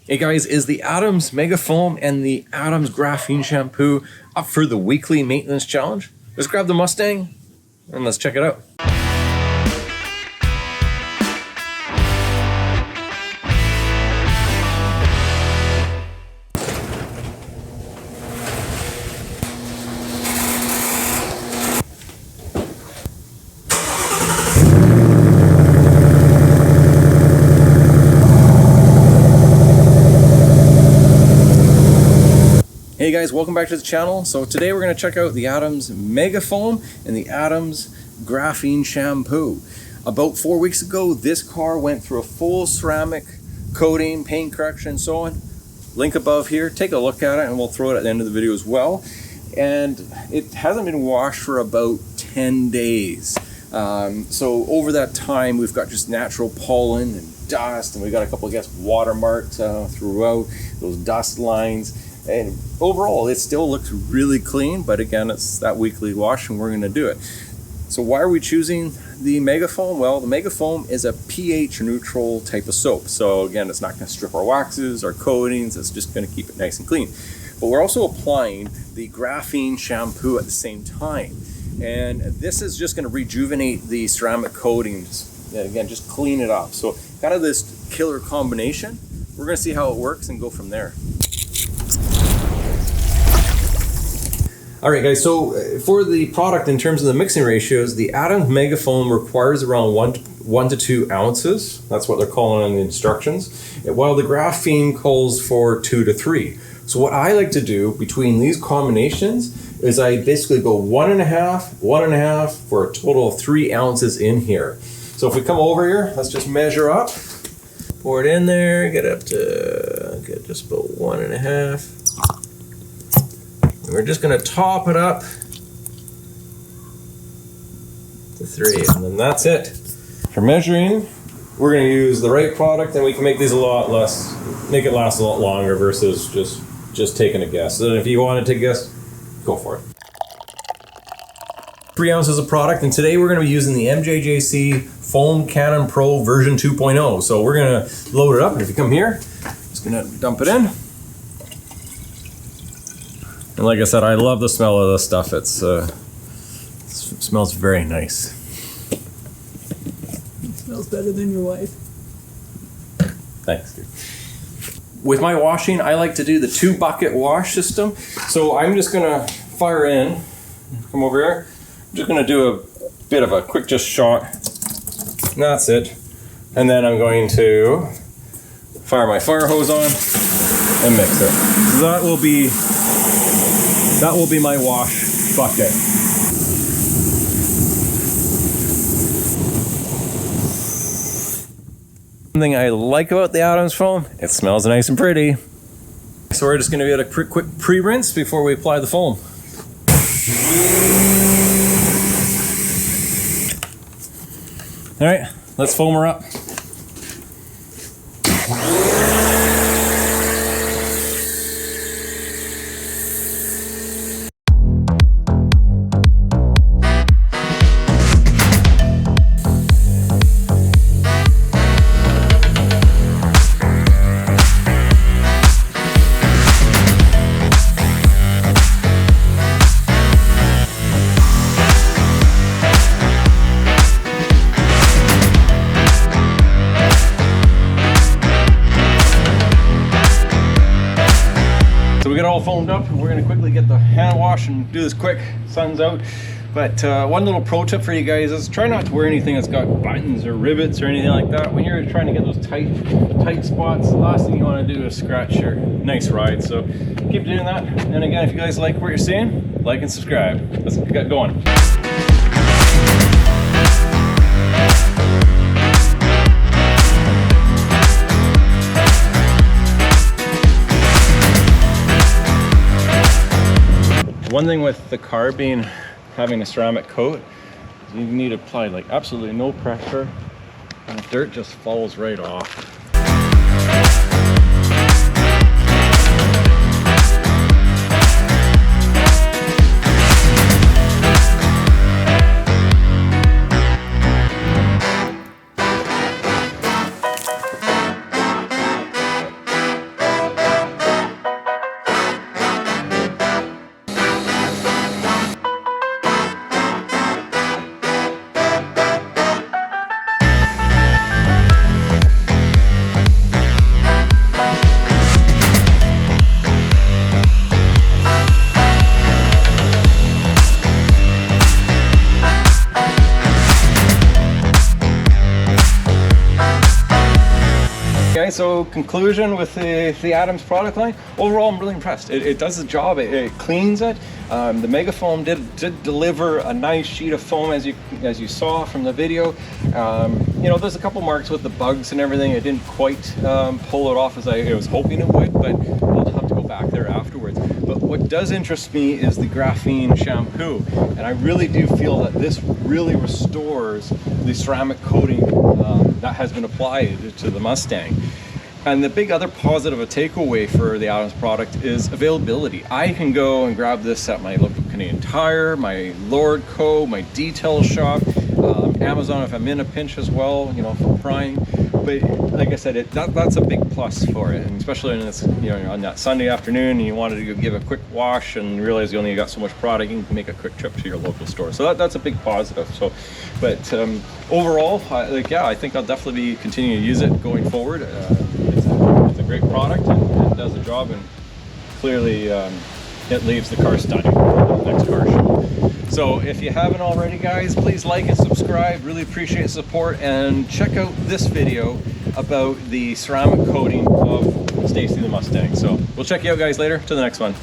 Hey guys, is the Adams Mega Foam and the Adams Graphene Shampoo up for the weekly maintenance challenge? Let's grab the Mustang and let's check it out. Hey guys, welcome back to the channel. So today we're going to check out the Adams Mega Foam and the Adams Graphene Shampoo. About 4 weeks ago, this car went through a full ceramic coating, paint correction, and so on. Link above here. Take a look at it and we'll throw it at the end of the video as well. And it hasn't been washed for about 10 days. So over that time, we've got just natural pollen and dust, and we've got a couple of watermarks throughout those dust lines. And overall, it still looks really clean, but again, it's that weekly wash and we're gonna do it. So why are we choosing the Mega Foam? Well, the Mega Foam is a pH neutral type of soap. So again, it's not gonna strip our waxes, our coatings, it's just gonna keep it nice and clean. But we're also applying the Graphene Shampoo at the same time. And this is just gonna rejuvenate the ceramic coatings. And again, just clean it up. So kind of this killer combination. We're gonna see how it works and go from there. All right guys, so for the product in terms of the mixing ratios, the Adams Mega Foam requires around 1 to 2 ounces. That's what they're calling on the instructions. While the Graphene calls for 2 to 3. So what I like to do between these combinations is I basically go 1.5 for a total of 3 ounces in here. So if we come over here, let's just measure up, pour it in there, get up to just about 1.5. We're just going to top it up to 3, and then that's it. For measuring, we're going to use the right product, and we can make these a lot less, make it last a lot longer versus just taking a guess. So if you want to take a guess, go for it. 3 ounces of product, and today we're going to be using the MJJC Foam Cannon Pro version 2.0. So we're going to load it up, and if you come here, just going to dump it in. And like I said, I love the smell of this stuff. It smells very nice. It smells better than your wife. Thanks, dude. With my washing, I like to do the 2-bucket wash system. So I'm just gonna fire in, come over here. I'm just gonna do a bit of a quick just shot. And that's it. And then I'm going to fire my fire hose on and mix it. So that will be my wash bucket. Something I like about the Adams Foam, it smells nice and pretty. So we're just going to get a quick pre-rinse before we apply the foam. All right, let's foam her up. So we got all foamed up, and we're going to quickly get the hand wash and do this quick. Sun's out. But one little pro tip for you guys is try not to wear anything that's got buttons or rivets or anything like that. When you're trying to get those tight spots, the last thing you want to do is scratch your nice ride. So keep doing that. And again, if you guys like what you're seeing, like and subscribe. Let's get going. One thing with the car having a ceramic coat, you need to apply like absolutely no pressure, and the dirt just falls right off. so conclusion with the Adams product line, overall I'm really impressed. It does the job, it cleans it. The Mega Foam did deliver a nice sheet of foam, as you saw from the video. You know, there's a couple marks with the bugs and everything. I didn't quite pull it off as I was hoping it would, but I'll have to go back there afterwards. But what does interest me is the graphene shampoo, and I really do feel that this really restores the ceramic coating that has been applied to the Mustang. And the big other positive takeaway for the Adams product is availability. I can go and grab this at my local Canadian Tire, my Lordco, my detail shop, Amazon if I'm in a pinch as well, you know, for Prime. But like I said, that's a big plus for it, and especially in this, you know, on that Sunday afternoon, and you wanted to give a quick wash and realize you only got so much product, you can make a quick trip to your local store. So that's a big positive. So, but overall, yeah, I think I'll definitely be continuing to use it going forward. It's a great product and does the job, and clearly it leaves the car stunning for the next car show. So if you haven't already, guys, please like and subscribe. Really appreciate the support, and check out this video about the ceramic coating of Stacy the Mustang. So we'll check you out, guys, later. To the next one.